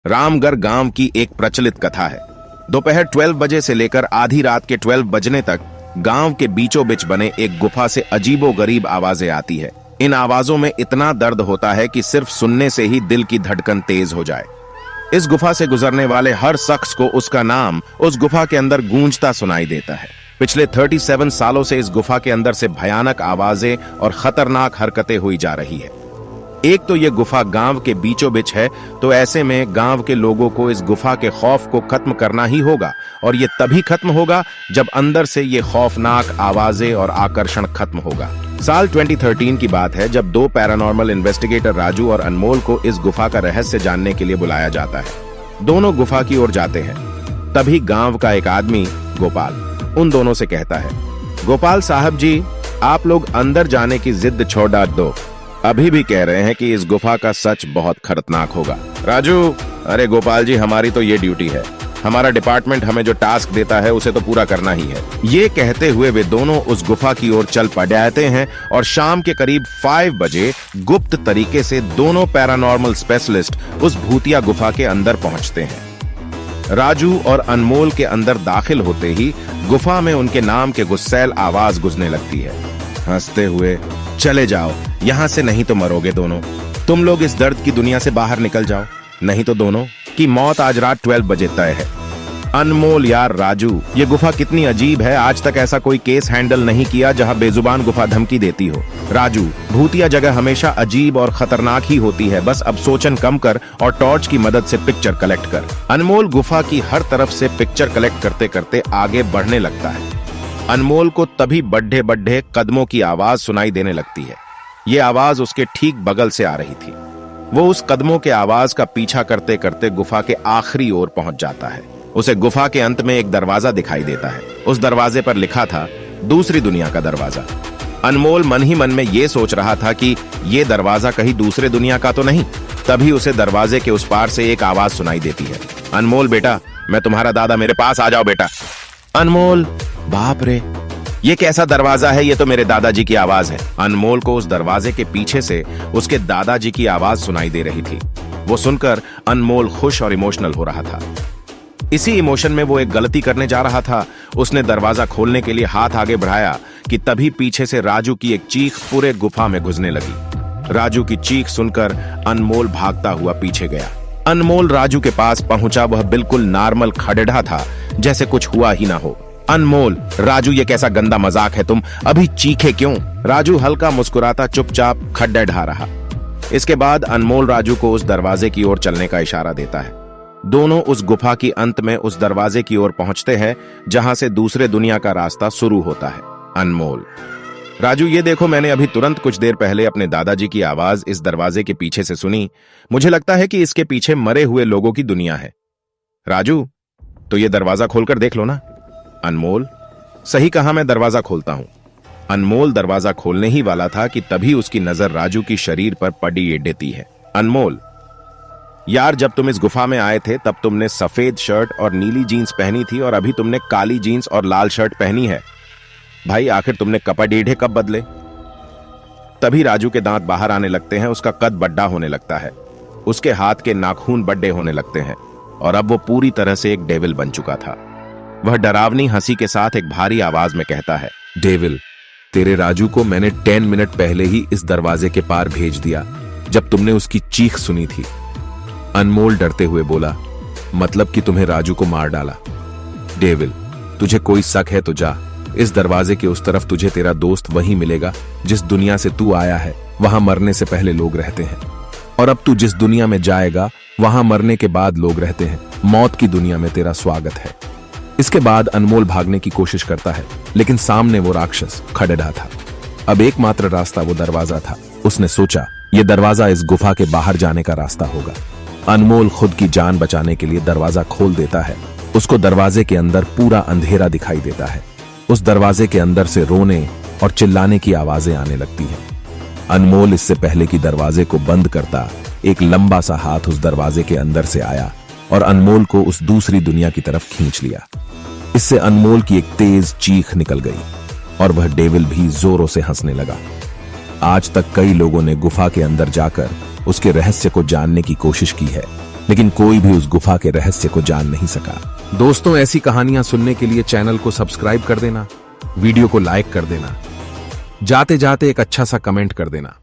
रामगढ़ गांव की एक प्रचलित कथा है। दोपहर 12 बजे से लेकर आधी रात के 12 बजने तक गांव के बीचों बीच बने एक गुफा से अजीबोगरीब आवाजें आती है। इन आवाजों में इतना दर्द होता है कि सिर्फ सुनने से ही दिल की धड़कन तेज हो जाए। इस गुफा से गुजरने वाले हर शख्स को उसका नाम उस गुफा के अंदर गूंजता सुनाई देता है। पिछले 37 सालों से इस गुफा के अंदर से भयानक आवाजें और खतरनाक हरकतें हुई जा रही है। एक तो ये गुफा गांव के बीचों बीच है, तो ऐसे में गांव के लोगों को इस गुफा के खौफ को खत्म करना ही होगा, और ये तभी खत्म होगा जब अंदर से ये खौफनाक आवाजें और आकर्षण खत्म होगा। साल 2013 की बात है, जब दो पैरानॉर्मल इन्वेस्टिगेटर राजू और अनमोल को इस गुफा का रहस्य जानने के लिए बुलाया जाता है। दोनों गुफा की ओर जाते हैं। तभी गांव का एक आदमी गोपाल उन दोनों से कहता है, गोपाल साहब जी, आप लोग अंदर जाने की जिद छोड़ दो। अभी भी कह रहे हैं कि इस गुफा का सच बहुत खतरनाक होगा। राजू, अरे गोपाल जी, हमारी तो ये ड्यूटी है। हमारा डिपार्टमेंट हमें जो टास्क देता है उसे तो पूरा करना ही है। ये कहते हुए वे दोनों उस गुफा की ओर चल पड़ते हैं और शाम के करीब 5 बजे गुप्त तरीके से दोनों पैरानॉर्मल स्पेशलिस्ट उस भूतिया गुफा के अंदर पहुंचते हैं। राजू और अनमोल के अंदर दाखिल होते ही गुफा में उनके नाम के गुस्सैल आवाज गूंजने लगती है, हंसते हुए, चले जाओ यहाँ से, नहीं तो मरोगे दोनों। तुम लोग इस दर्द की दुनिया से बाहर निकल जाओ, नहीं तो दोनों की मौत आज रात 12 बजे तय है। अनमोल यार राजू, ये गुफा कितनी अजीब है। आज तक ऐसा कोई केस हैंडल नहीं किया जहां बेजुबान गुफा धमकी देती हो। राजू, भूतिया जगह हमेशा अजीब और खतरनाक ही होती है। बस अब सोचन कम कर और टॉर्च की मदद से पिक्चर कलेक्ट कर। अनमोल गुफा की हर तरफ से पिक्चर कलेक्ट करते करते आगे बढ़ने लगता है। अनमोल को तभी बड्ढे बड्ढे कदमों की आवाज सुनाई देने लगती है। ये आवाज उसके ठीक बगल से आ रही थी। वो उस कदमों के आवाज का पीछा करते करते गुफा के आखिरी ओर पहुंच जाता है। उसे गुफा के अंत में एक दरवाजा दिखाई देता है। उस दरवाजे पर लिखा था, दूसरी दुनिया का दरवाजा। अनमोल मन ही मन में ये सोच रहा था कि ये दरवाजा कहीं दूसरे दुनिया का तो नहीं। तभी उसे दरवाजे के उस पार से एक आवाज सुनाई देती है, अनमोल बेटा, मैं तुम्हारा दादा, मेरे पास आ जाओ बेटा। अनमोल, बाप रे, ये कैसा दरवाजा है, ये तो मेरे दादाजी की आवाज है। अनमोल को उस दरवाजे के पीछे से उसके दादाजी की आवाज सुनाई दे रही थी। वो सुनकर अनमोल खुश और इमोशनल हो रहा था। इसी इमोशन में वो एक गलती करने जा रहा था। उसने दरवाजा खोलने के लिए हाथ आगे बढ़ाया कि तभी पीछे से राजू की एक चीख पूरे गुफा में गुजरने लगी। राजू की चीख सुनकर अनमोल भागता हुआ पीछे गया। अनमोल राजू के पास पहुंचा। वह बिल्कुल नॉर्मल खड़ेढ़ा था, जैसे कुछ हुआ ही ना हो। अनमोल, राजू, ये कैसा गंदा मजाक है, तुम अभी चीखे क्यों? राजू हल्का मुस्कुराता चुपचाप खड्डा रहा। इसके बाद अनमोल राजू को उस दरवाजे की ओर चलने का इशारा देता है। दोनों उस गुफा की अंत में उस दरवाजे की ओर पहुंचते हैं जहां से दूसरे दुनिया का रास्ता शुरू होता है। अनमोल, राजू, ये देखो, मैंने अभी तुरंत कुछ देर पहले अपने दादाजी की आवाज इस दरवाजे के पीछे से सुनी। मुझे लगता है कि इसके पीछे मरे हुए लोगों की दुनिया है। राजू, तो ये दरवाजा खोलकर देख लो ना। अनमोल, सही कहा, मैं दरवाजा खोलता हूं। अनमोल दरवाजा खोलने ही वाला था कि तभी उसकी नजर राजू की शरीर पर पड़ी देती है। अनमोल, यार, जब तुम इस गुफा में आए थे तब तुमने सफेद शर्ट और नीली जीन्स पहनी थी और अभी तुमने काली जीन्स और लाल शर्ट पहनी है। भाई, आखिर तुमने कपड़े कब बदले? तभी राजू के दांत बाहर आने लगते हैं। उसका कद बड्डा होने लगता है। उसके हाथ के नाखून बड्डे होने लगते हैं और अब वो पूरी तरह से एक डेविल बन चुका था। वह डरावनी हंसी के साथ एक भारी आवाज में कहता है, डेविल, तेरे राजू को मैंने 10 मिनट पहले ही इस दरवाजे के पार भेज दिया जब तुमने उसकी चीख सुनी थी। अनमोल डरते हुए बोला, मतलब कि तुम्हें राजू को मार डाला? डेविल, तुझे कोई शक है तो जा। इस दरवाजे के उस तरफ तुझे तेरा दोस्त वही मिलेगा जिस दुनिया से तू आया है। वहां मरने से पहले लोग रहते हैं, और अब तू जिस दुनिया में जाएगा वहां मरने के बाद लोग रहते हैं। मौत की दुनिया में तेरा स्वागत है। इसके बाद अनमोल भागने की कोशिश करता है, लेकिन सामने वो राक्षस खड़ेढ़ा था। अब एकमात्र रास्ता वो दरवाजा था। उसने सोचा, ये दरवाजा इस गुफा के बाहर जाने का रास्ता होगा। अनमोल खुद की जान बचाने के लिए दरवाजा खोल देता है। उसको दरवाजे के अंदर पूरा अंधेरा दिखाई देता है। उस दरवाजे के अंदर से रोने और चिल्लाने की आवाजें आने लगती हैं। अनमोल इससे पहले कि दरवाजे को बंद करता, एक लंबा सा हाथ उस दरवाजे के अंदर से आया और अनमोल को उस दूसरी दुनिया की तरफ खींच लिया। इससे अनमोल की एक तेज चीख निकल गई और वह डेविल भी जोरों से हंसने लगा। आज तक कई लोगों ने गुफा के अंदर जाकर उसके रहस्य को जानने की कोशिश की है, लेकिन कोई भी उस गुफा के रहस्य को जान नहीं सका। दोस्तों, ऐसी कहानियां सुनने के लिए चैनल को सब्सक्राइब कर देना, वीडियो को लाइक कर देना, जाते जाते एक अच्छा सा कमेंट कर देना।